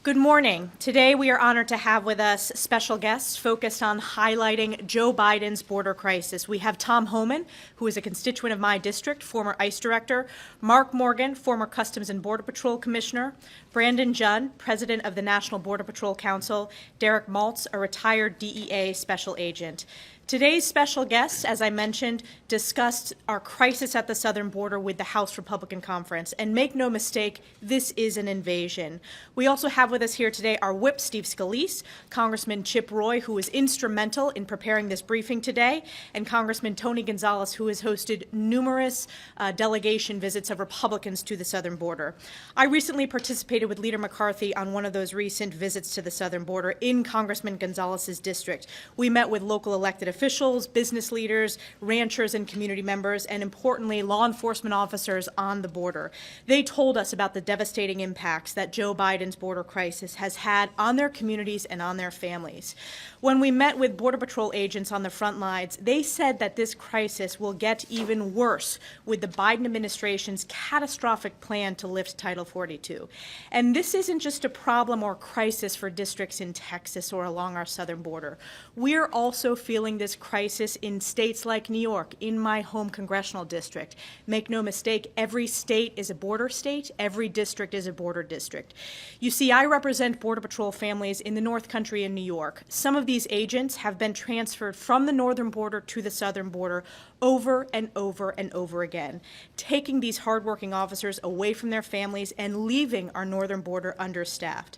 Good morning. Today we are honored to have with us special guests focused on highlighting Joe Biden's border crisis. We have Tom Homan, who is a constituent of my district, former ICE director, Mark Morgan, former Customs and Border Patrol Commissioner, Brandon Junn, president of the National Border Patrol Council, Derek Maltz, a retired DEA special agent. Today's special guests, as I mentioned, discussed our crisis at the southern border with the House Republican Conference. And make no mistake, this is an invasion. We also have with us here today our whip, Steve Scalise, Congressman Chip Roy, who was instrumental in preparing this briefing today, and Congressman Tony Gonzalez, who has hosted numerous delegation visits of Republicans to the southern border. I recently participated with Leader McCarthy on one of those recent visits to the southern border in Congressman Gonzalez's district. We met with local elected officials, business leaders, ranchers, and community members, and importantly, law enforcement officers on the border. They told us about the devastating impacts that Joe Biden's border crisis has had on their communities and on their families. When we met with Border Patrol agents on the front lines, they said that this crisis will get even worse with the Biden administration's catastrophic plan to lift Title 42. And this isn't just a problem or crisis for districts in Texas or along our southern border. We're also feeling this crisis in states like New York, in my home congressional district. Make no mistake, every state is a border state, every district is a border district. You see, I represent Border Patrol families in the North Country in New York. Some of these agents have been transferred from the northern border to the southern border over and over and over again, taking these hardworking officers away from their families and leaving our northern border understaffed.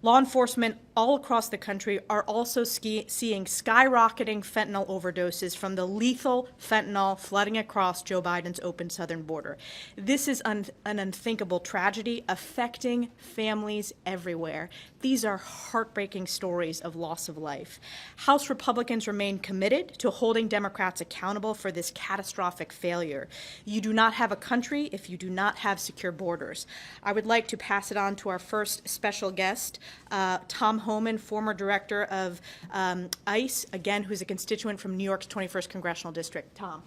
Law enforcement all across the country are also seeing skyrocketing fentanyl overdoses from the lethal fentanyl flooding across Joe Biden's open southern border. This is an unthinkable tragedy affecting families everywhere. These are heartbreaking stories of loss of life. House Republicans remain committed to holding Democrats accountable for this catastrophic failure. You do not have a country if you do not have secure borders. I would like to pass it on to our first special guest, Tom Homan, former director of ICE, again, who's a constituent from New York's 21st Congressional District. Tom.